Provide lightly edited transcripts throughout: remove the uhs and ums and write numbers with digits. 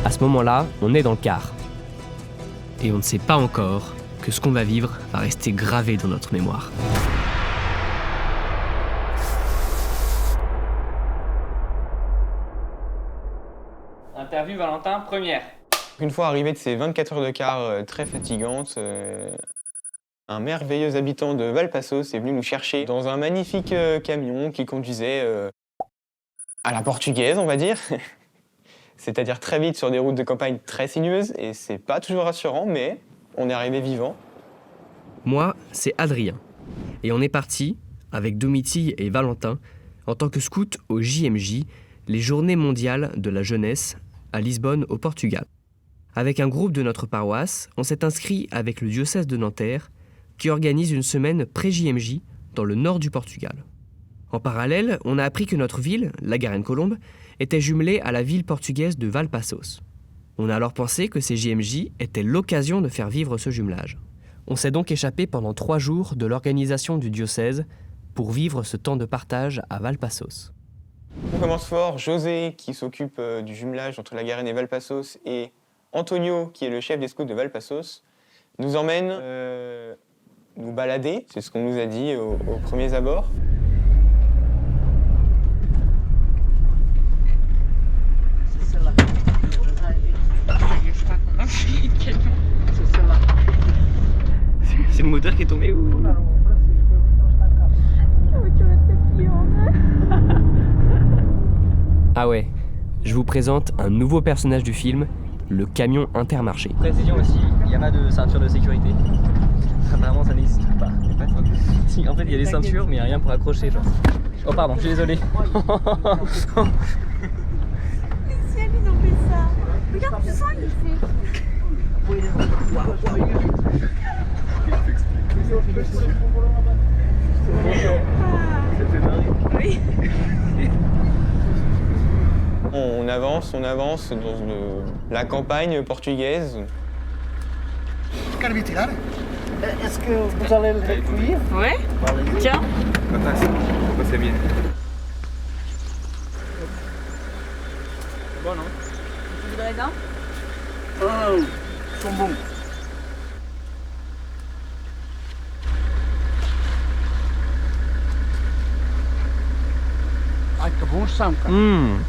À ce moment-là, on est dans le car. Et on ne sait pas encore que ce qu'on va vivre va rester gravé dans notre mémoire. Interview Valentin, première. Une fois arrivé de ces 24 heures de car très fatigantes, un merveilleux habitant de Valpassos est venu nous chercher dans un magnifique camion qui conduisait à la portugaise, on va dire. C'est-à-dire très vite sur des routes de campagne très sinueuses, et c'est pas toujours rassurant, mais on est arrivé vivant. Moi, c'est Adrien. Et on est parti, avec Domitille et Valentin, en tant que scout au JMJ, les Journées mondiales de la jeunesse, à Lisbonne, au Portugal. Avec un groupe de notre paroisse, on s'est inscrit avec le diocèse de Nanterre, qui organise une semaine pré-JMJ dans le nord du Portugal. En parallèle, on a appris que notre ville, la Garenne-Colombe, était jumelée à la ville portugaise de Valpassos. On a alors pensé que ces JMJ étaient l'occasion de faire vivre ce jumelage. On s'est donc échappé pendant 3 jours de l'organisation du diocèse pour vivre ce temps de partage à Valpassos. On commence fort. José, qui s'occupe du jumelage entre la Garenne et Valpassos, et Antonio, qui est le chef des scouts de Valpassos, nous emmènent nous balader. C'est ce qu'on nous a dit aux premiers abords. C'est le moteur qui est tombé ou... Ah ouais, je vous présente un nouveau personnage du film, le camion Intermarché. Précision aussi, il n'y a pas de ceinture de sécurité. Apparemment ça n'existe pas. Si, en fait il y a des ceintures mais il n'y a rien pour accrocher. Genre. Oh pardon, je suis désolé. Les ciels ils ont fait ça. Regarde, tu sens il fait. Oui. On avance dans la campagne portugaise. Est-ce que vous allez le recueillir? Ouais. Tiens. C'est bien. Bon non. Tu voudrais un? Ah, ils sont bons. Ah, que bon sang, quand même.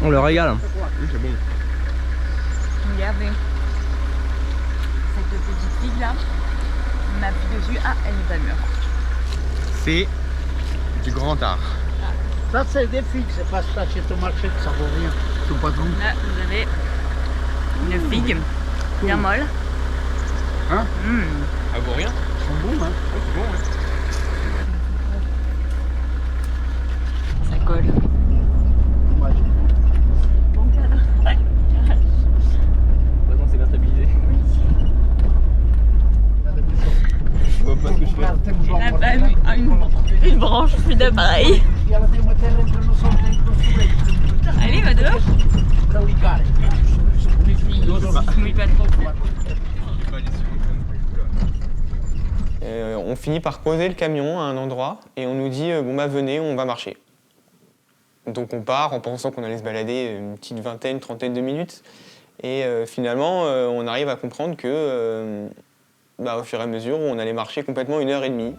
On le régale. Oui, c'est bon. Regardez. Cette petite figue là, on appuie dessus. Ah, elle n'est pas mûre. C'est du grand art. Ça, c'est des figues, c'est pas ça chez ton marché que ça vaut rien. Tout patron. Là, vous avez une figue bien molle. Hein? Ça vaut rien? Ils sont bons, hein? C'est bon, ouais. Ça colle. Moi, Heureusement c'est bien stabilisé. Je vois pas ce que je fais. Il a pas une branche plus d'appareil. Allez, va dehors. Mouille pas trop. On finit par poser le camion à un endroit et on nous dit bon bah venez, on va marcher. Donc on part en pensant qu'on allait se balader une petite vingtaine, trentaine de minutes. Et finalement, on arrive à comprendre que au fur et à mesure, on allait marcher complètement 1h30.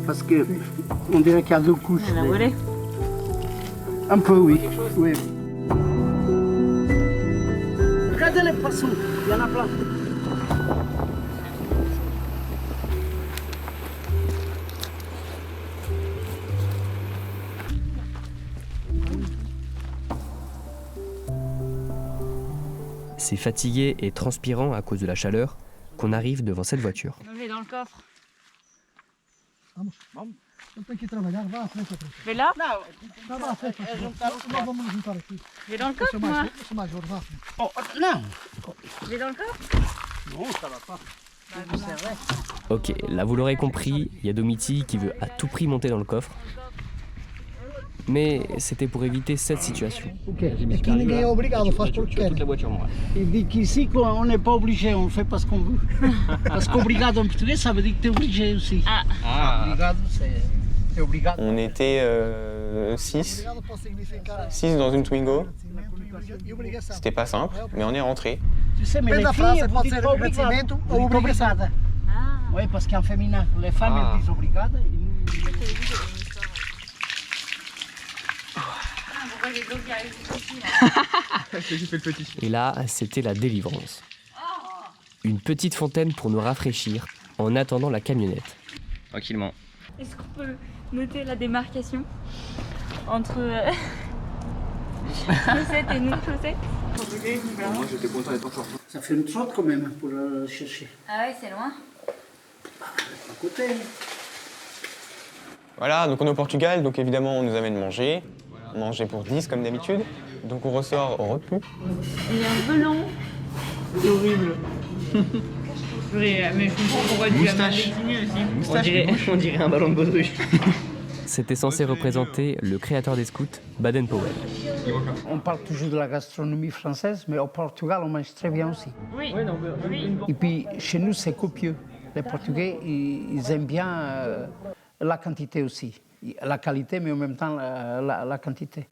Parce que on dirait qu'il y a 2 couches. On a volé. Un peu, oui. Oui. Regardez les poissons, il y en a plein. C'est fatigué et transpirant à cause de la chaleur qu'on arrive devant cette voiture. Mets dans le coffre. Vamos, vamos. Não tem que trabalhar, vá à frente, à frente. Vais là. Não, vá à frente, à frente. Nós vamos juntar aqui. Vais dans le Eu coffre, sou moi. mais jovem, vá à frente. Oh, não! Vais dans le coffre. Non, ça va pas. Ok, là vous l'aurez compris, il y a Domitille qui veut à tout prix monter dans le coffre. Mais c'était pour éviter cette situation. Aqui ninguém é obrigado, faz porque quer. Toute la voiture, moi. Il dit qu'ici, on n'est pas obligé, on fait parce qu'on veut. Parce qu'obrigado en portugais, ça veut dire que tu es obligé aussi. Ah. Obrigado, c'est obligado. On était 6 dans une Twingo. C'était pas simple, mais on est rentré. Tu sais, mais les filles, vous dites pas obrigado ou obrigada. Oui, parce qu'en féminin, les femmes, elles disent obrigada. Et là, c'était la délivrance. Une petite fontaine pour nous rafraîchir en attendant la camionnette. Tranquillement. Est-ce qu'on peut noter la démarcation entre chaussettes et non-chaussettes? Moi, j'étais content d'être en short. Ça fait une trotte quand même pour le chercher. Ah ouais, c'est loin. À côté. Voilà, donc on est au Portugal, donc évidemment on nous amène manger. Manger pour 10 comme d'habitude. Donc on ressort au repu. Il est un peu long. C'est horrible. Mais je comprends pourquoi tu as mal dessiné aussi. On dirait un ballon de baudruche. C'était censé représenter le créateur des scouts, Baden-Powell. On parle toujours de la gastronomie française, mais au Portugal, on mange très bien aussi. Oui. Et puis, chez nous, c'est copieux. Les Portugais, ils aiment bien la quantité aussi. La qualité, mais en même temps la quantité.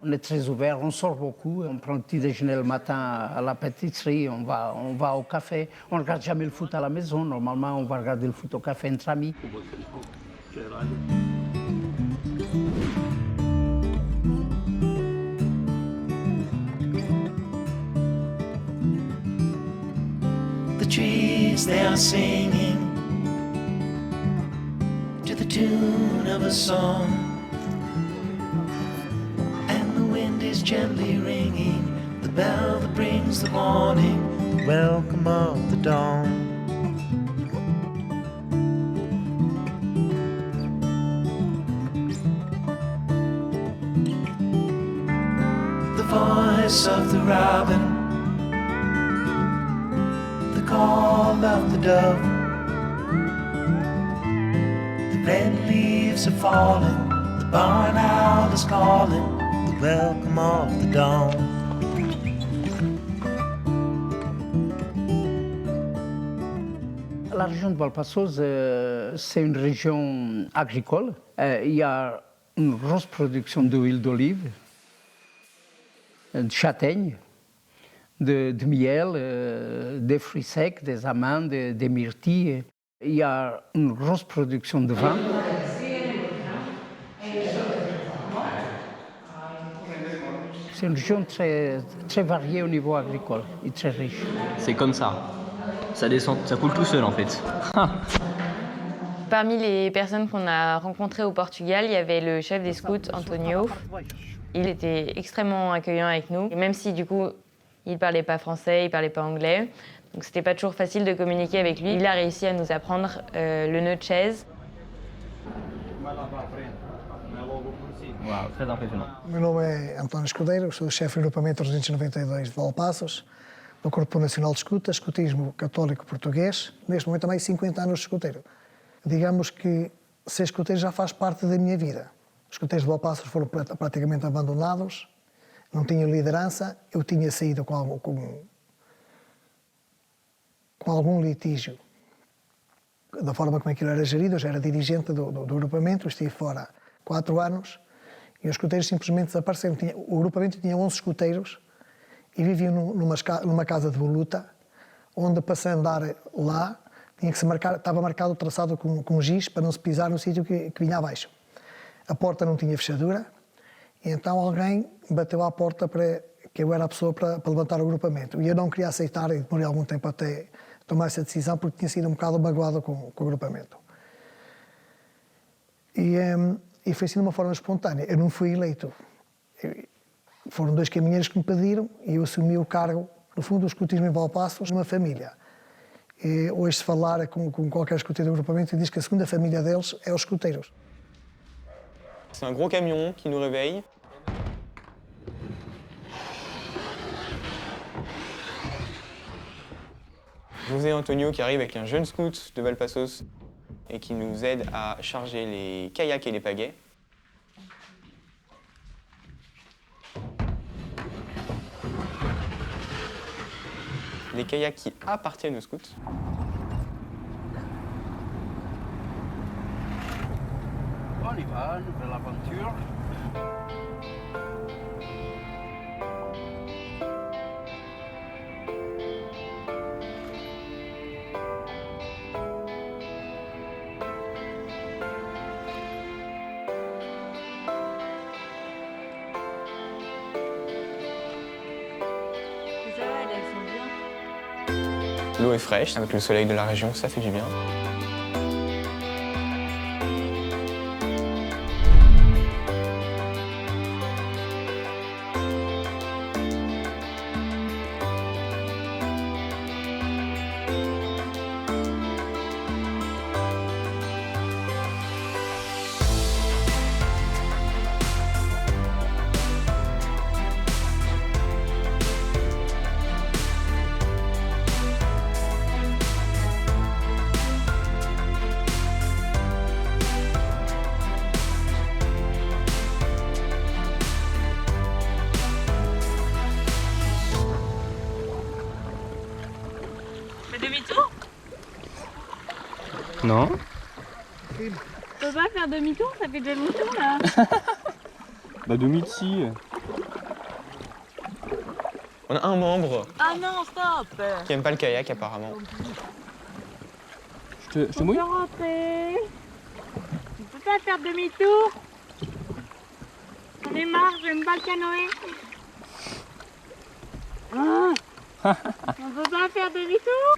On est très ouvert, on sort beaucoup, on prend le petit déjeuner le matin à la pâtisserie, on va au café. On ne regarde jamais le foot à la maison, normalement on va regarder le foot au café entre amis. The trees, they are singing to the tune of a song, and the wind is gently ringing the bell that brings the morning, the welcome of the dawn. The voice of the robin, the call of the dove, the red leaves are falling, the barn owl is calling, the welcome of the dawn. La région de Valpaços, c'est une région agricole. Il y a une grosse production d'huile d'olive, de châtaigne, de miel, des fruits secs, des amandes, des myrtilles. Il y a une grosse production de vin. C'est une région très, très variée au niveau agricole et très riche. C'est comme ça. Ça descend, ça coule tout seul en fait. Parmi les personnes qu'on a rencontrées au Portugal, il y avait le chef des scouts, Antonio. Il était extrêmement accueillant avec nous, et même si du coup, il ne parlait pas français, il ne parlait pas anglais, donc c'était pas toujours facile de communiquer avec lui. Il a réussi à nous apprendre le nœud de chaise. Uau, très impressionnant. Meu nome é António Escudeiro, sou o chefe do agrupamento 292 de Valpaços, do Corpo Nacional de Escuta, Escutismo Católico Português. Neste momento, há mais de 50 anos de escuteiro. Digamos que ser escuteiro já faz parte da minha vida. Os escuteiros de Valpaços foram praticamente abandonados, não tinham liderança. Eu tinha saído com algum litígio da forma como aquilo era gerido. Eu já era dirigente do agrupamento, estive fora 4 anos e os escuteiros simplesmente desapareceram. O agrupamento tinha 11 escuteiros e viviam numa casa de voluta, onde para se andar lá tinha que se marcar, estava marcado o traçado com giz para não se pisar no sítio que vinha abaixo. A porta não tinha fechadura, e então alguém bateu à porta para que eu era a pessoa para levantar o agrupamento. E eu não queria aceitar, e demorei algum tempo até tomar essa decisão, porque tinha sido um bocado magoado com o agrupamento. E foi assim de uma forma espontânea. Eu não fui eleito. Foram 2 caminheiros que me pediram e eu assumi o cargo, no fundo, do escutismo em Valpaços, numa família. E hoje, se falar com qualquer escuteiro do agrupamento, diz que a segunda família deles é os escuteiros. C'est un gros camion qui nous réveille. José Antonio qui arrive avec un jeune scout de Valpassos et qui nous aide à charger les kayaks et les pagaies. Les kayaks qui appartiennent aux scouts. On y va, nouvelle aventure. L'eau est fraîche, avec le soleil de la région, ça fait du bien. Fais demi-tour? Non. Tu peux pas faire demi-tour? Ça fait demi-tour là. Bah demi-ci. On a un membre Ah non, stop! qui aime pas le kayak apparemment. Je te mouille? Faut rentrer. Tu peux pas faire demi-tour? J'en ai marre, j'aime pas le canoë. Ah. On peut pas faire demi-tour?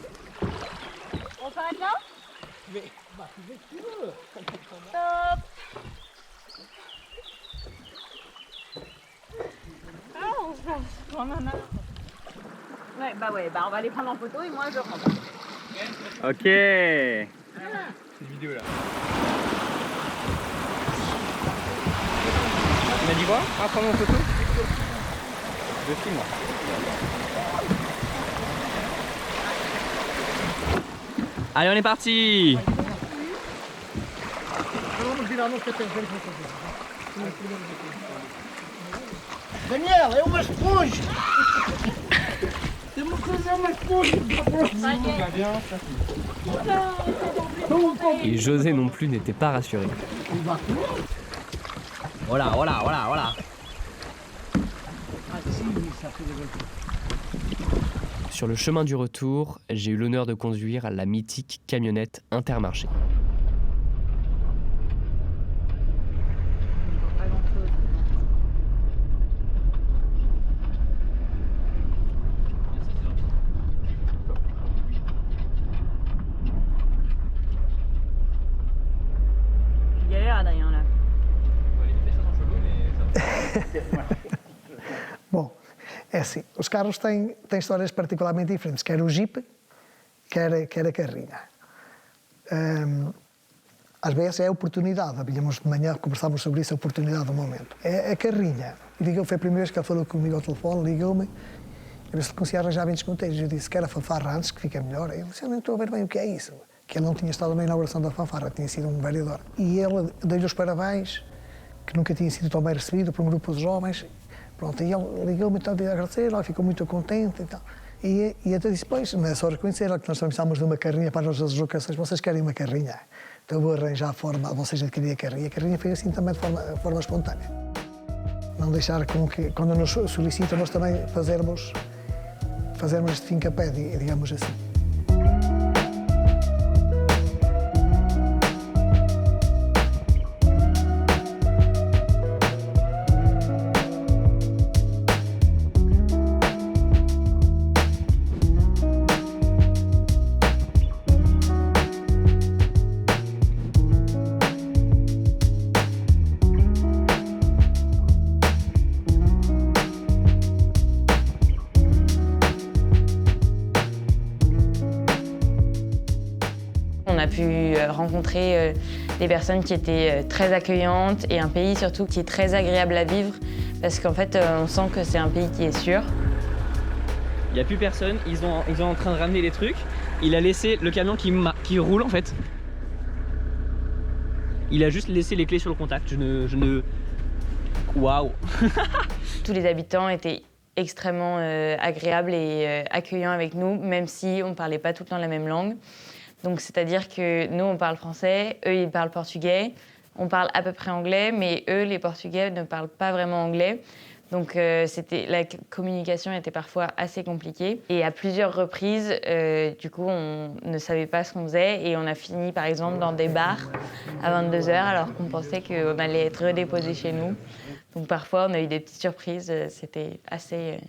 On s'arrête là? Stop! Ah, on en a. Ouais, bah on va aller prendre en photo et moi je rentre. Ok. C'est une vidéo là. Tu m'as dit quoi? Ah, prends mon photo? Je filme. Allez, on est parti! Daniel, é uma esponja! Temos que fazer uma esponja! Et José non plus n'était pas rassuré. Voilà. Sur le chemin du retour, j'ai eu l'honneur de conduire la mythique camionnette Intermarché. Galère Adrien là. Bom, é assim, os carros têm histórias particularmente diferentes, quer o Jeep, quer a carrinha. Às vezes é a oportunidade, vínhamos de manhã, conversávamos sobre isso, a oportunidade do momento. É a carrinha. Foi a primeira vez que ele falou comigo ao telefone, ligou-me, a ver se ele conseguia arranjar 20 esconteiros. Eu disse que era fanfarra antes, que fica melhor. Ele disse, eu não estou a ver bem o que é isso. Que ele não tinha estado na inauguração da fanfarra, tinha sido um vereador. E ele deu-lhe os parabéns, que nunca tinha sido tão bem recebido por um grupo de jovens. Pronto, e ele ligou-me então de agradecer, ele ficou muito contente e tal. E até disse, pois, não é só reconhecer que nós precisamos de uma carrinha para as nossas deslocações, vocês querem uma carrinha? Então eu vou arranjar a forma de vocês adquirirem a carrinha. A carrinha foi assim também de forma espontânea. Não deixar com que, quando nos solicitam, nós também fazermos este fim-capé, digamos assim. On a pu rencontrer des personnes qui étaient très accueillantes et un pays surtout qui est très agréable à vivre parce qu'en fait on sent que c'est un pays qui est sûr. Il n'y a plus personne, ils sont en train de ramener les trucs Il a laissé le camion qui roule en fait. Il a juste laissé les clés sur le contact. Je ne... Waouh. Tous les habitants étaient extrêmement agréables et accueillants avec nous, même si on ne parlait pas tout le temps la même langue. Donc c'est-à-dire que nous, on parle français, eux, ils parlent portugais. On parle à peu près anglais, mais eux, les Portugais, ne parlent pas vraiment anglais. Donc la communication était parfois assez compliquée. Et à plusieurs reprises, du coup, on ne savait pas ce qu'on faisait. Et on a fini, par exemple, dans des bars à 22h, alors qu'on pensait qu'on allait être redéposé chez nous. Donc parfois, on a eu des petites surprises. C'était assez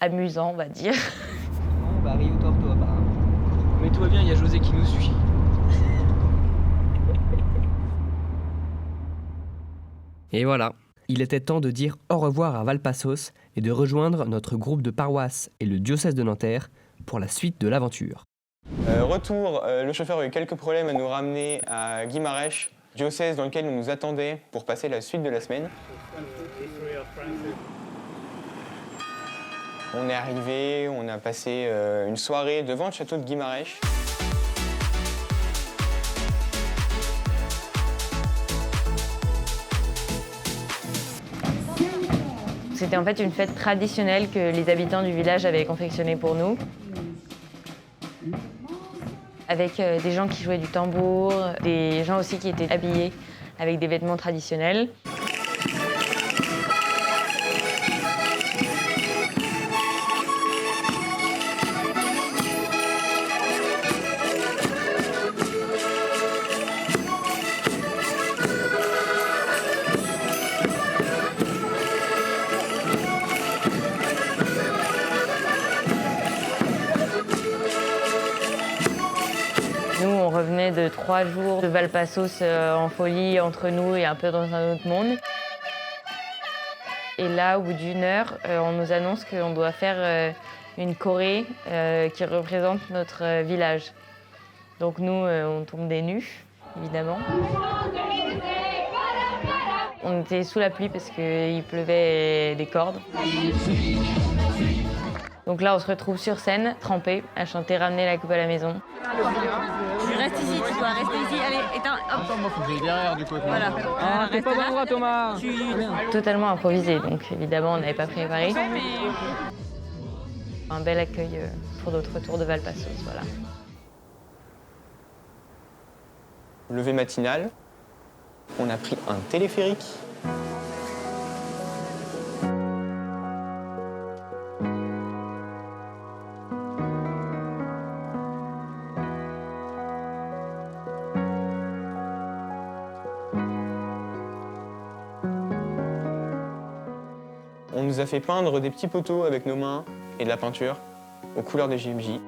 amusant, on va dire. On va à Rio Torto, apparemment. Mais tout va bien, il y a José qui nous suit. Et voilà, il était temps de dire au revoir à Valpassos et de rejoindre notre groupe de paroisse et le diocèse de Nanterre pour la suite de l'aventure. Retour, le chauffeur a eu quelques problèmes à nous ramener à Guimarães, diocèse dans lequel on nous attendait pour passer la suite de la semaine. On est arrivé, on a passé une soirée devant le château de Guimarães. C'était en fait une fête traditionnelle que les habitants du village avaient confectionnée pour nous. Avec des gens qui jouaient du tambour, des gens aussi qui étaient habillés avec des vêtements traditionnels. Nous, on revenait de 3 jours de Valpassos en folie entre nous et un peu dans un autre monde. Et là, au bout d'1 heure, on nous annonce qu'on doit faire une choré qui représente notre village. Donc nous, on tombe des nus, évidemment. On était sous la pluie parce qu'il pleuvait des cordes. Donc là, on se retrouve sur scène, trempés, à chanter « Ramener la coupe à la maison ». Tu restes ici, tu dois rester ici. Allez, éteins, hop. Attends, moi, faut que j'aille derrière, du coup. Voilà. Ah, t'es pas d'endroit, Thomas. Totalement improvisé, donc évidemment, on n'avait pas préparé. Un bel accueil pour notre retour de Valpassos, voilà. Levé matinal, on a pris un téléphérique. On nous a fait peindre des petits poteaux avec nos mains et de la peinture aux couleurs des JMJ.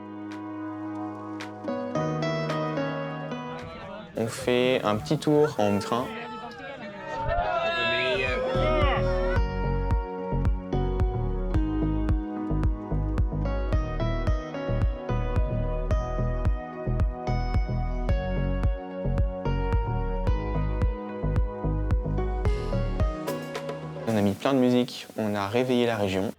On fait un petit tour en train. On a mis plein de musique, on a réveillé la région.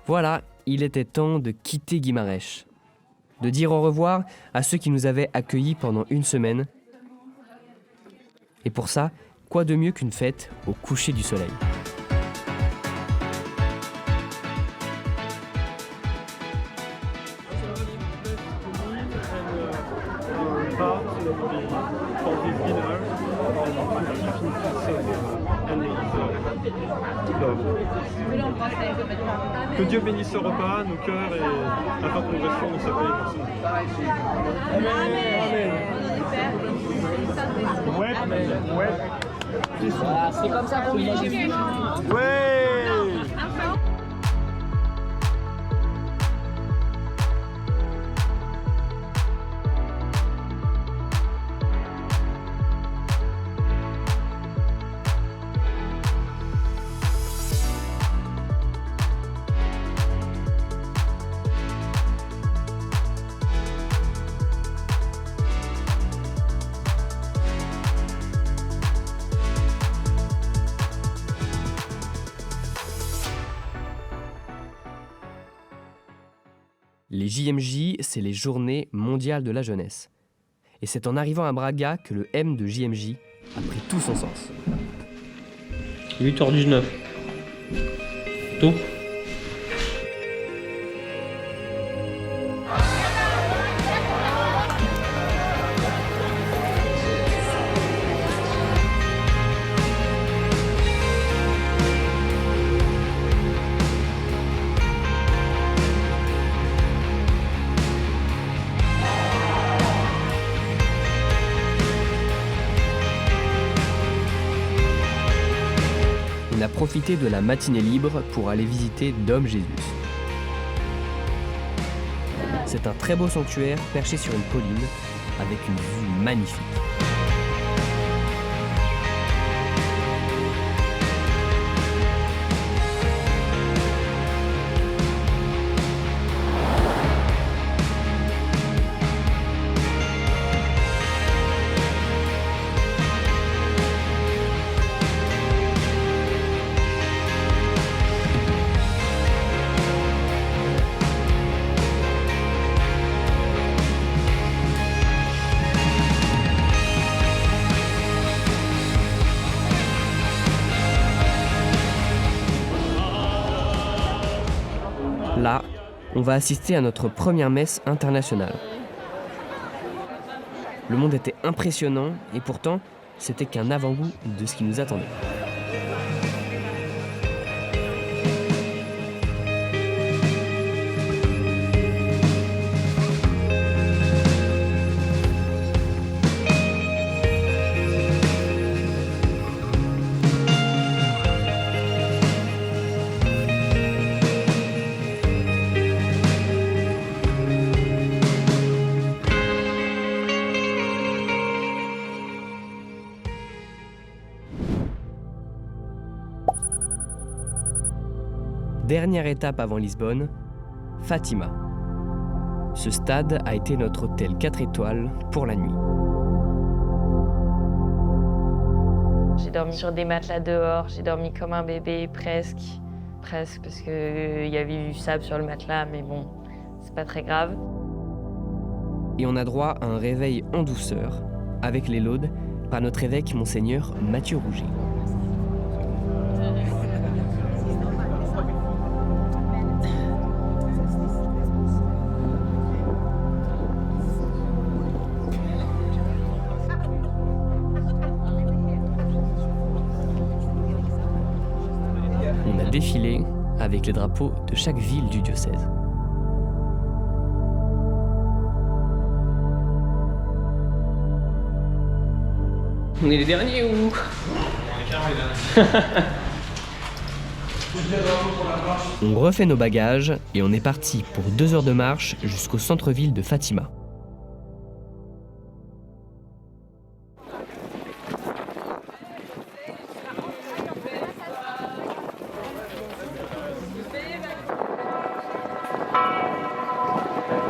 Voilà, il était temps de quitter Guimarães, de dire au revoir à ceux qui nous avaient accueillis pendant 1 semaine Et pour ça, quoi de mieux qu'une fête au coucher du soleil ? Que Dieu bénisse ce repas, nos cœurs et afin que nous restions dans sa paix. Amen. Ouais. C'est comme ça qu'on dit. Ouais. Les JMJ, c'est les Journées mondiales de la jeunesse. Et c'est en arrivant à Braga que le M de JMJ a pris tout son sens. 8h19. Tout. On a profité de la matinée libre pour aller visiter Dom Jesus. C'est un très beau sanctuaire perché sur une colline avec une vue magnifique. Là, on va assister à notre première messe internationale. Le monde était impressionnant et pourtant, c'était qu'un avant-goût de ce qui nous attendait. Dernière étape avant Lisbonne, Fatima. Ce stade a été notre hôtel 4 étoiles pour la nuit. J'ai dormi sur des matelas dehors, j'ai dormi comme un bébé, presque parce qu'il y avait du sable sur le matelas, mais bon, c'est pas très grave. Et on a droit à un réveil en douceur, avec les laudes, par notre évêque Monseigneur Mathieu Rouget. On a défilé avec les drapeaux de chaque ville du diocèse. On est les derniers ou? On refait nos bagages et on est parti pour 2 heures de marche jusqu'au centre-ville de Fatima.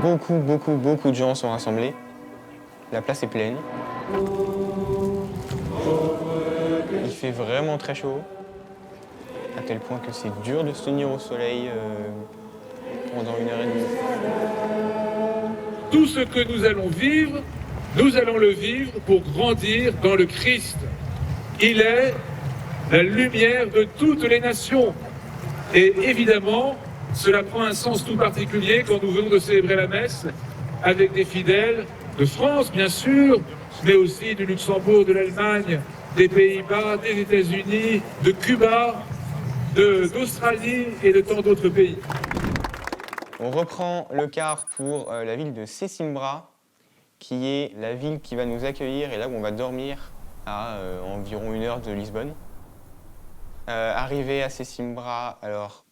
Beaucoup de gens sont rassemblés. La place est pleine. Il fait vraiment très chaud, à tel point que c'est dur de se tenir au soleil pendant 1h30. Tout ce que nous allons vivre, nous allons le vivre pour grandir dans le Christ. Il est la lumière de toutes les nations. Et évidemment, cela prend un sens tout particulier quand nous venons de célébrer la messe avec des fidèles de France, bien sûr, mais aussi du Luxembourg, de l'Allemagne, des Pays-Bas, des États-Unis, de Cuba, d'Australie et de tant d'autres pays. On reprend le car pour la ville de Sesimbra, qui est la ville qui va nous accueillir et là où on va dormir à environ 1 heure de Lisbonne. Arrivé à Sesimbra, alors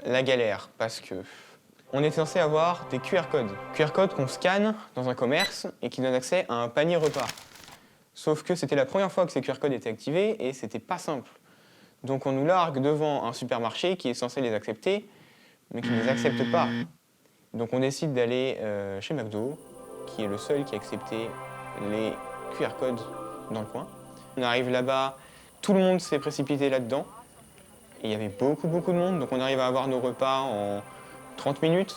la galère, parce que on est censé avoir des QR codes qu'on scanne dans un commerce et qui donnent accès à un panier repas. Sauf que c'était la première fois que ces QR codes étaient activés et c'était pas simple. Donc on nous largue devant un supermarché qui est censé les accepter, mais qui ne les accepte pas. Donc on décide d'aller chez McDo, qui est le seul qui a accepté les QR codes dans le coin. On arrive là-bas, tout le monde s'est précipité là-dedans. Et il y avait beaucoup de monde, donc on arrive à avoir nos repas en 30 minutes.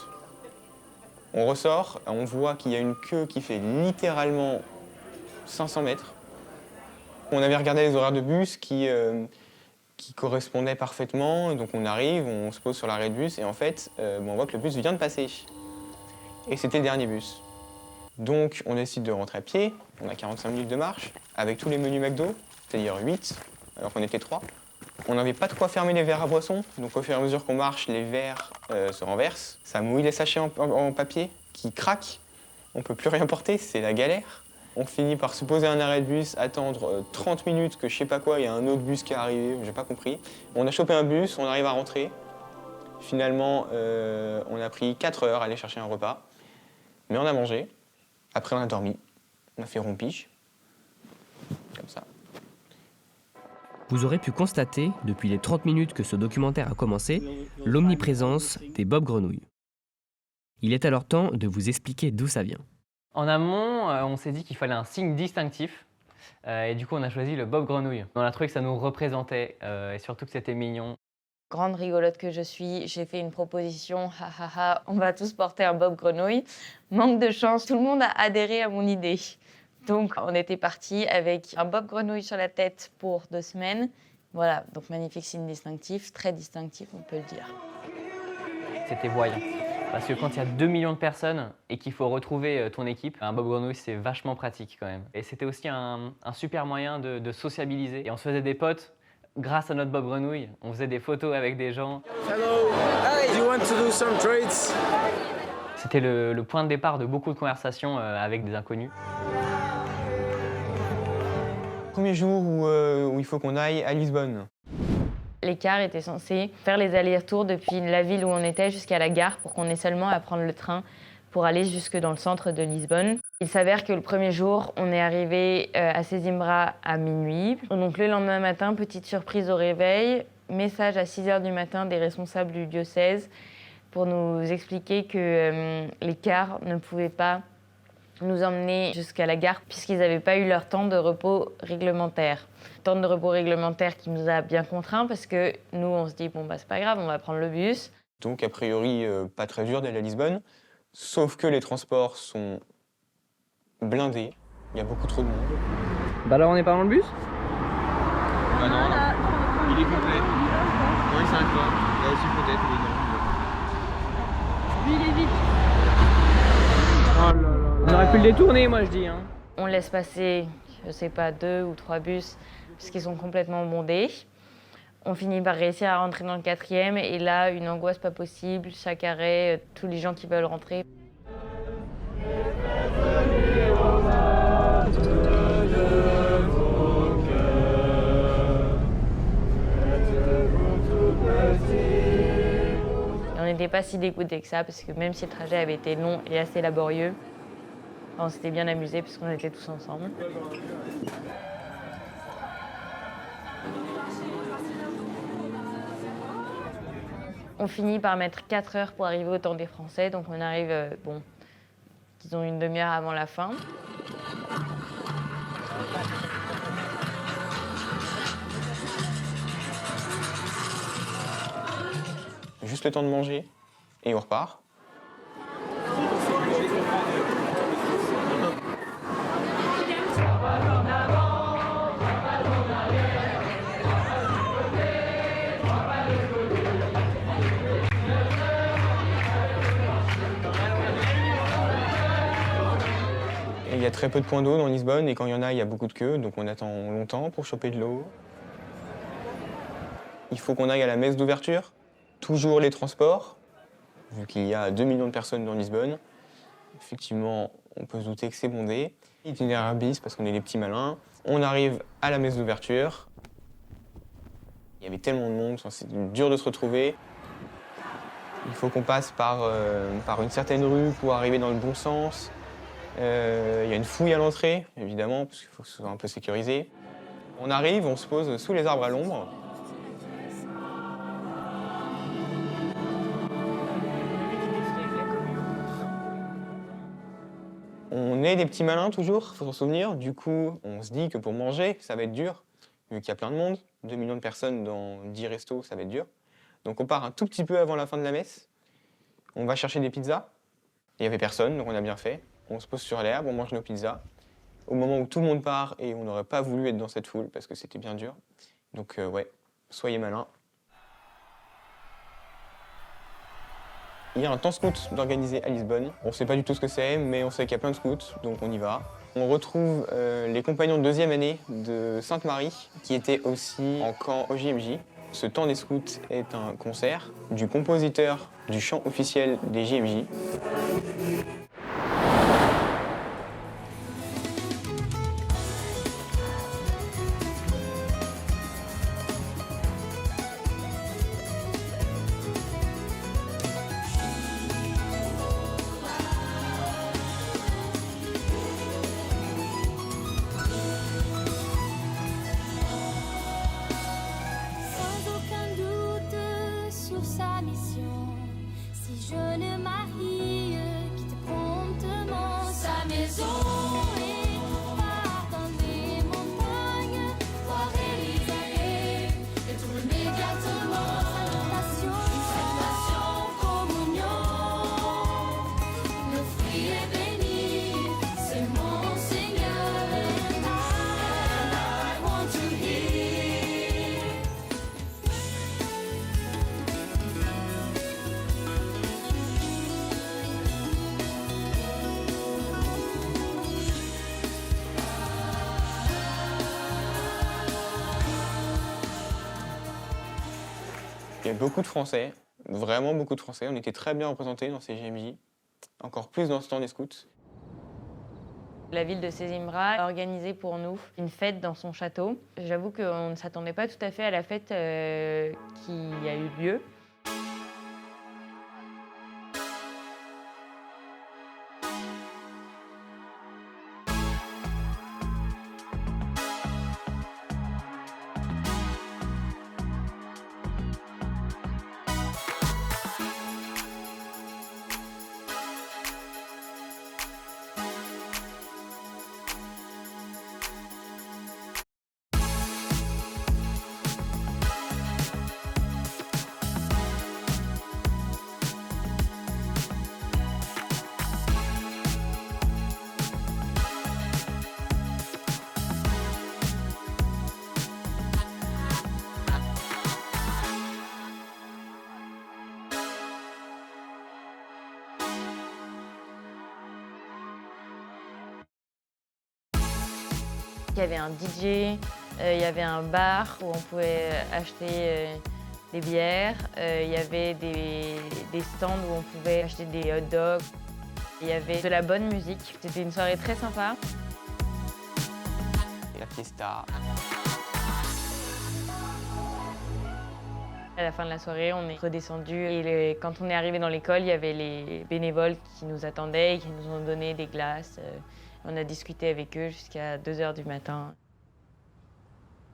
On ressort, on voit qu'il y a une queue qui fait littéralement 500 mètres. On avait regardé les horaires de bus qui correspondaient parfaitement, donc on arrive, on se pose sur l'arrêt de bus et en fait, on voit que le bus vient de passer. Et c'était le dernier bus. Donc on décide de rentrer à pied, on a 45 minutes de marche, avec tous les menus McDo, c'est-à-dire 8, alors qu'on était 3. On n'avait pas de quoi fermer les verres à boisson, donc au fur et à mesure qu'on marche, les verres se renversent. Ça mouille les sachets en papier qui craquent, on ne peut plus rien porter, c'est la galère. On finit par se poser à un arrêt de bus, attendre 30 minutes que je sais pas quoi, il y a un autre bus qui est arrivé, j'ai pas compris. On a chopé un bus, on arrive à rentrer. Finalement, on a pris 4 heures à aller chercher un repas, mais on a mangé. Après, on a dormi, on a fait rompiche, comme ça. Vous aurez pu constater, depuis les 30 minutes que ce documentaire a commencé, l'omniprésence des bobs-grenouilles. Il est alors temps de vous expliquer d'où ça vient. En amont, on s'est dit qu'il fallait un signe distinctif. Et du coup, on a choisi le bob-grenouille. On a trouvé que ça nous représentait et surtout que c'était mignon. Grande rigolote que je suis, j'ai fait une proposition, on va tous porter un bob-grenouille. Manque de chance, tout le monde a adhéré à mon idée. Donc, on était parti avec un bob-grenouille sur la tête pour 2 semaines. Voilà, donc magnifique signe distinctif, très distinctif, on peut le dire. C'était voyant. Parce que quand il y a 2 millions de personnes et qu'il faut retrouver ton équipe, un bob-grenouille, c'est vachement pratique quand même. Et c'était aussi un super moyen de sociabiliser. Et on se faisait des potes grâce à notre bob-grenouille. On faisait des photos avec des gens. Hello, do you want to do some trades? C'était le point de départ de beaucoup de conversations avec des inconnus. Premier jour où il faut qu'on aille à Lisbonne. Les cars étaient censés faire les allers-retours depuis la ville où on était jusqu'à la gare pour qu'on ait seulement à prendre le train pour aller jusque dans le centre de Lisbonne. Il s'avère que le premier jour, on est arrivé à Sesimbra à minuit. Donc le lendemain matin, petite surprise au réveil, message à 6 h du matin des responsables du diocèse pour nous expliquer que les cars ne pouvaient pas nous emmener jusqu'à la gare puisqu'ils n'avaient pas eu leur temps de repos réglementaire. Temps de repos réglementaire qui nous a bien contraints parce que nous, on se dit, bon, bah, c'est pas grave, on va prendre le bus. Donc, a priori, pas très dur d'aller à Lisbonne, sauf que les transports sont blindés, il y a beaucoup trop de monde. Bah alors, on n'est pas dans le bus? Bah non, il est complet. Non, il s'arrête pas. Là aussi, peut-être, mais non. Lui, il est vite. Oh là là. On aurait pu le détourner, moi je dis. Hein. On laisse passer, je sais pas, 2 ou 3 bus parce qu'ils sont complètement bondés. On finit par réussir à rentrer dans le 4e et là, une angoisse pas possible. Chaque arrêt, tous les gens qui veulent rentrer. On n'était pas si dégoûtés que ça parce que même si le trajet avait été long et assez laborieux, on s'était bien amusé puisqu'on était tous ensemble. On finit par mettre 4 heures pour arriver au temps des Français, donc on arrive, disons une demi-heure avant la fin. Juste le temps de manger et on repart. très peu de points d'eau dans Lisbonne et quand il y en a, il y a beaucoup de queues, donc on attend longtemps pour choper de l'eau. Il faut qu'on aille à la messe d'ouverture. Toujours les transports, vu qu'il y a 2 millions de personnes dans Lisbonne. Effectivement, on peut se douter que c'est bondé. Itinéraire bis parce qu'on est des petits malins. On arrive à la messe d'ouverture. Il y avait tellement de monde, c'est dur de se retrouver. Il faut qu'on passe par une certaine rue pour arriver dans le bon sens. Il y a une fouille à l'entrée, évidemment, parce qu'il faut que ce soit un peu sécurisé. On arrive, on se pose sous les arbres à l'ombre. On est des petits malins toujours, il faut s'en souvenir. Du coup, on se dit que pour manger, ça va être dur, vu qu'il y a plein de monde. 2 millions de personnes dans 10 restos, ça va être dur. Donc on part un tout petit peu avant la fin de la messe. On va chercher des pizzas. Il n'y avait personne, donc on a bien fait. On se pose sur l'herbe, on mange nos pizzas. Au moment où tout le monde part, et on n'aurait pas voulu être dans cette foule, parce que c'était bien dur. Donc ouais, soyez malins. Il y a un temps scout d'organiser à Lisbonne. On ne sait pas du tout ce que c'est, mais on sait qu'il y a plein de scouts, donc on y va. On retrouve les compagnons de 2e année de Sainte-Marie, qui étaient aussi en camp au JMJ. Ce temps des scouts est un concert du compositeur du chant officiel des JMJ. Il y a beaucoup de Français, vraiment beaucoup de Français. On était très bien représentés dans ces JMJ, encore plus dans ce temps des scouts. La ville de Sesimbra a organisé pour nous une fête dans son château. J'avoue qu'on ne s'attendait pas tout à fait à la fête qui a eu lieu. Il y avait un DJ, il y avait un bar où on pouvait acheter des bières, il y avait des stands où on pouvait acheter des hot dogs. Il y avait de la bonne musique, c'était une soirée très sympa. La fiesta. À la fin de la soirée, on est redescendu et quand on est arrivé dans l'école, il y avait les bénévoles qui nous attendaient et qui nous ont donné des glaces. On a discuté avec eux jusqu'à 2 h du matin.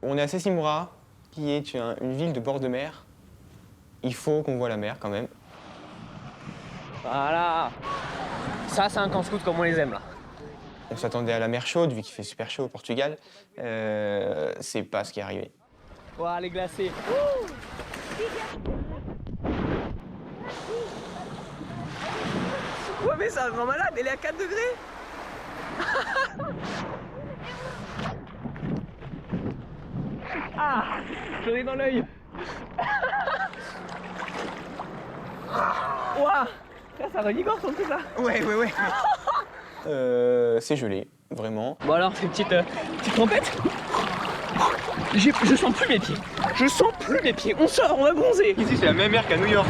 On est à Sesimbra, qui est une ville de bord de mer. Il faut qu'on voit la mer quand même. Voilà. Ça, c'est un camp scout comme on les aime là. On s'attendait à la mer chaude, vu qu'il fait super chaud au Portugal. C'est pas ce qui est arrivé. Ouah, les glacés. Ouais, mais ça rend malade, elle est à 4 degrés. Ah, j'en ai dans l'œil. Ouah, ça religore son truc là. Ouais. C'est gelé. vraiment. Bon alors, c'est petite trompette. Je sens plus mes pieds. Je sens plus mes pieds. On sort, on va bronzer. Ici, c'est la même mer qu'à New York.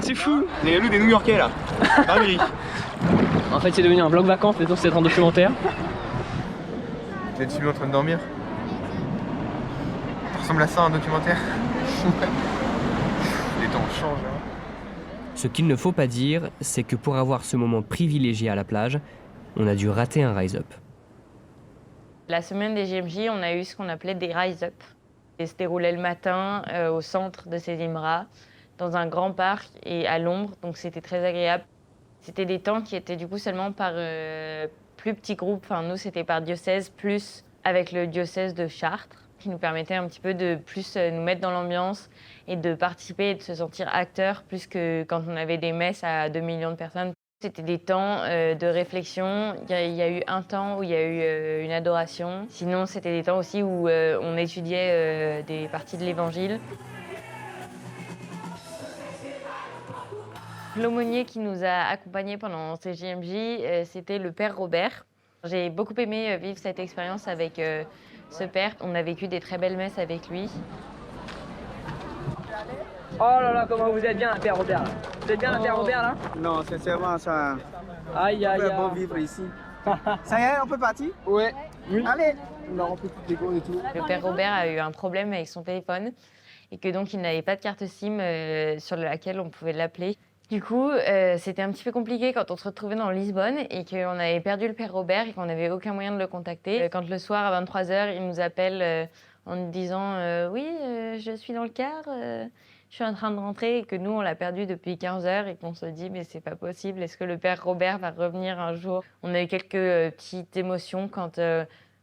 C'est fou. On est des New-Yorkais là. Dinguerie. En fait, c'est devenu un vlog vacances, mais donc c'est un documentaire. Vous êtes en train de dormir? Ça ressemble à ça, un documentaire. Les temps changent. Hein. Ce qu'il ne faut pas dire, c'est que pour avoir ce moment privilégié à la plage, on a dû rater un Rise Up. La semaine des JMJ, on a eu ce qu'on appelait des Rise Up. Et se déroulait le matin au centre de Sidi Mra, dans un grand parc et à l'ombre, donc c'était très agréable. C'était des temps qui étaient du coup seulement par plus petits groupes. Enfin, nous, c'était par diocèse, plus avec le diocèse de Chartres, qui nous permettait un petit peu de plus nous mettre dans l'ambiance et de participer et de se sentir acteur, plus que quand on avait des messes à 2 millions de personnes. C'était des temps de réflexion. Il y a eu un temps où il y a eu une adoration. Sinon, c'était des temps aussi où on étudiait des parties de l'Évangile. L'aumônier qui nous a accompagnés pendant ces JMJ, c'était le père Robert. J'ai beaucoup aimé vivre cette expérience avec ce père. On a vécu des très belles messes avec lui. Oh là là, comment vous êtes bien, la père Robert là. Vous êtes bien, la père Robert là? Non, sincèrement, ça. Aïe aïe aïe. On peut bon vivre ici. Ça y est, on peut partir? Ouais. Oui. Allez. Non, on peut tout décorer et tout. Le père Robert a eu un problème avec son téléphone et que donc il n'avait pas de carte SIM sur laquelle on pouvait l'appeler. Du coup, c'était un petit peu compliqué quand on se retrouvait dans Lisbonne et qu'on avait perdu le père Robert et qu'on n'avait aucun moyen de le contacter. Quand le soir à 23h, il nous appelle en nous disant oui, je suis dans le car, je suis en train de rentrer, et que nous, on l'a perdu depuis 15 heures et qu'on se dit mais c'est pas possible, est-ce que le père Robert va revenir un jour? On a eu quelques petites émotions quand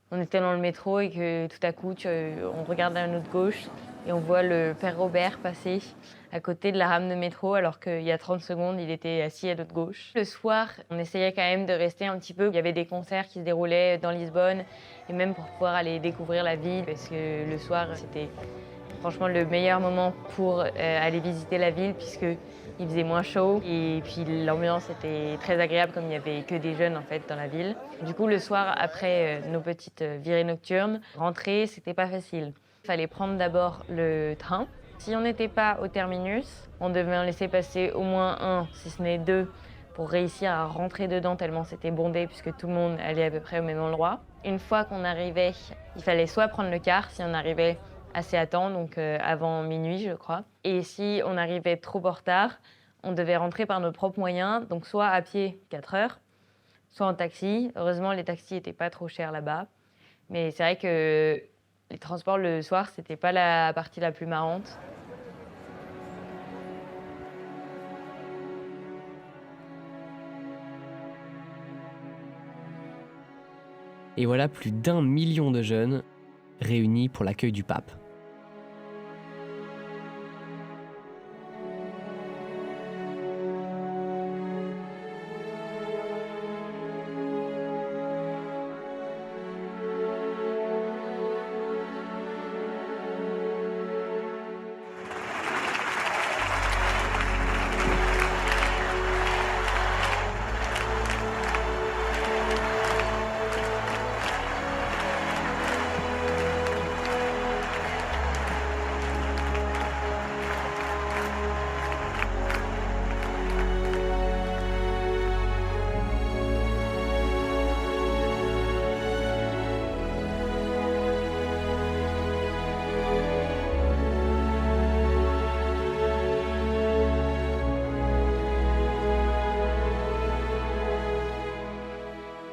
on était dans le métro et que tout à coup, on regarde à notre gauche et on voit le père Robert passer à côté de la rame de métro, alors qu'il y a 30 secondes, il était assis à notre gauche. Le soir, on essayait quand même de rester un petit peu. Il y avait des concerts qui se déroulaient dans Lisbonne, et même pour pouvoir aller découvrir la ville, parce que le soir, c'était franchement le meilleur moment pour aller visiter la ville, puisqu'il faisait moins chaud, et puis l'ambiance était très agréable, comme il n'y avait que des jeunes en fait dans la ville. Du coup, le soir, après nos petites virées nocturnes, rentrer, c'était pas facile. Il fallait prendre d'abord le train. Si on n'était pas au terminus, on devait en laisser passer au moins un, si ce n'est deux, pour réussir à rentrer dedans tellement c'était bondé puisque tout le monde allait à peu près au même endroit. Une fois qu'on arrivait, il fallait soit prendre le car si on arrivait assez à temps, donc avant minuit je crois. Et si on arrivait trop en retard, on devait rentrer par nos propres moyens, donc soit à pied 4 heures, soit en taxi. Heureusement les taxis n'étaient pas trop chers là-bas, mais c'est vrai que les transports le soir, c'était pas la partie la plus marrante. Et voilà plus d'1 million de jeunes réunis pour l'accueil du pape.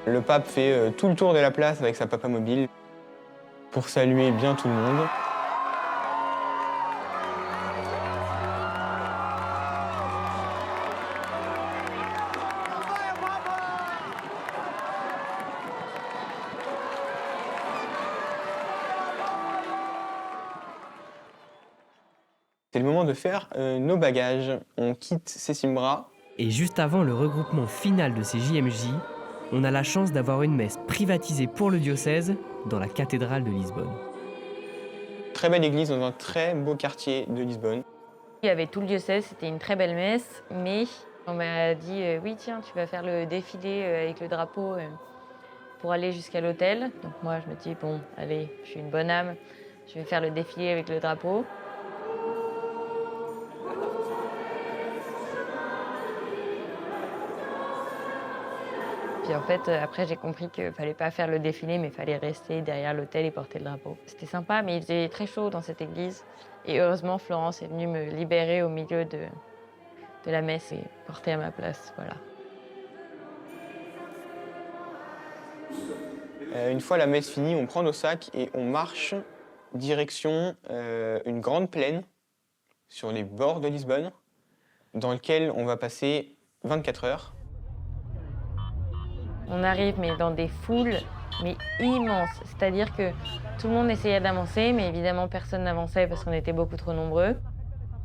Le pape fait tout le tour de la place avec sa papa mobile pour saluer bien tout le monde. C'est le moment de faire nos bagages. On quitte Sidi Mra. Et juste avant le regroupement final de ces JMJ, on a la chance d'avoir une messe privatisée pour le diocèse dans la cathédrale de Lisbonne. Très belle église dans un très beau quartier de Lisbonne. Il y avait tout le diocèse, c'était une très belle messe, mais on m'a dit oui tiens, tu vas faire le défilé avec le drapeau pour aller jusqu'à l'hôtel. Donc moi, je me dis, bon, allez, je suis une bonne âme, je vais faire le défilé avec le drapeau. Puis en fait, après, j'ai compris qu'il ne fallait pas faire le défilé, mais il fallait rester derrière l'hôtel et porter le drapeau. C'était sympa, mais il faisait très chaud dans cette église. Et heureusement, Florence est venue me libérer au milieu de la messe et porter à ma place, voilà. Une fois la messe finie, on prend nos sacs et on marche direction une grande plaine sur les bords de Lisbonne, dans lequel on va passer 24 heures. On arrive mais dans des foules mais immenses, c'est-à-dire que tout le monde essayait d'avancer, mais évidemment personne n'avançait parce qu'on était beaucoup trop nombreux.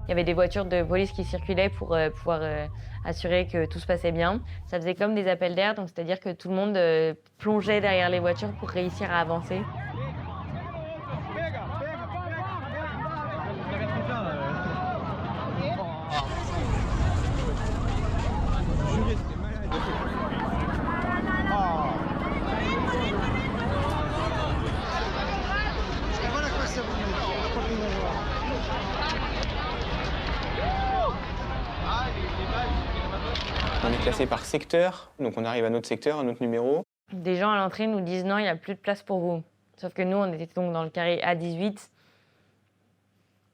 Il y avait des voitures de police qui circulaient pour pouvoir assurer que tout se passait bien. Ça faisait comme des appels d'air, donc c'est-à-dire que tout le monde plongeait derrière les voitures pour réussir à avancer. On est classé par secteur, donc on arrive à notre secteur, à notre numéro. Des gens à l'entrée nous disent non, il n'y a plus de place pour vous. Sauf que nous, on était donc dans le carré A18.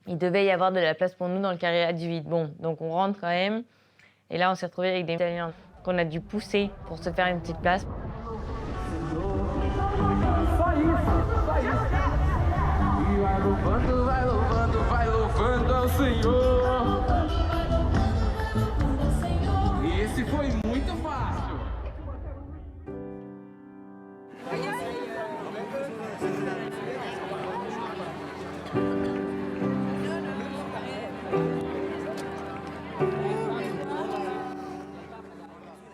Il devait y avoir de la place pour nous dans le carré A18. Bon, donc on rentre quand même. Et là, on s'est retrouvé avec des Italiens qu'on a dû pousser pour se faire une petite place.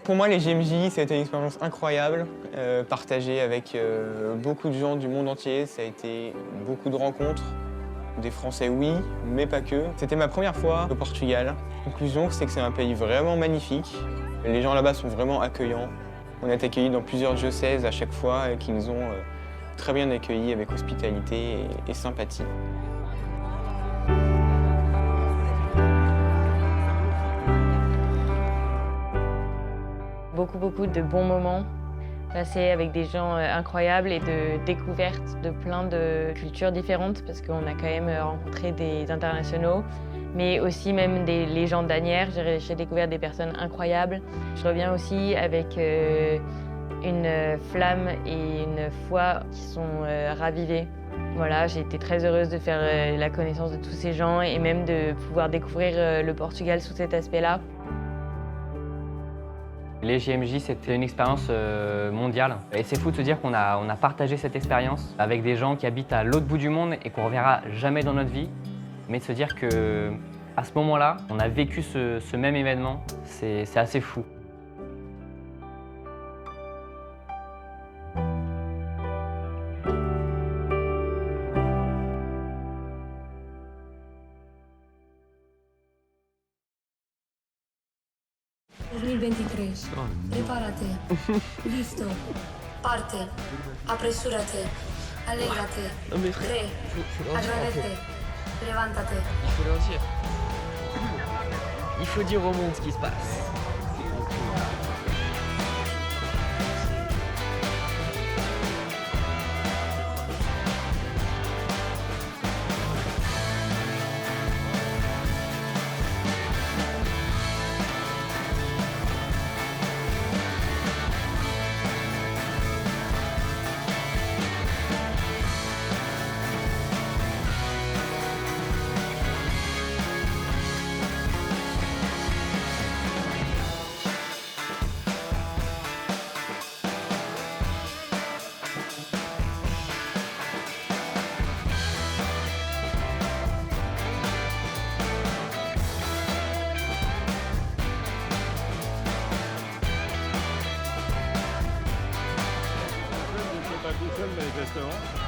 Pour moi, les JMJ, c'était une expérience incroyable, partagée avec beaucoup de gens du monde entier. Ça a été beaucoup de rencontres, des Français oui, mais pas que. C'était ma première fois au Portugal. Conclusion, c'est que c'est un pays vraiment magnifique. Les gens là-bas sont vraiment accueillants. On a été accueillis dans plusieurs diocèses à chaque fois et qui nous ont très bien accueillis avec hospitalité et sympathie. Beaucoup de bons moments passés avec des gens incroyables et de découvertes de plein de cultures différentes parce qu'on a quand même rencontré des internationaux, mais aussi même des légendes d'Anières. J'ai découvert des personnes incroyables. Je reviens aussi avec une flamme et une foi qui sont ravivées. Voilà, j'ai été très heureuse de faire la connaissance de tous ces gens et même de pouvoir découvrir le Portugal sous cet aspect-là. Les JMJ, c'était une expérience mondiale. Et c'est fou de se dire qu'on a partagé cette expérience avec des gens qui habitent à l'autre bout du monde et qu'on ne reverra jamais dans notre vie. Mais de se dire qu'à ce moment-là, on a vécu ce même événement, c'est assez fou. Prepárate. Listo. Parte. Apresúrate. Alégrate. Re. Agradece. Levántate. Il faut dire au monde ce qui se passe. Tout seul dans les restaurants.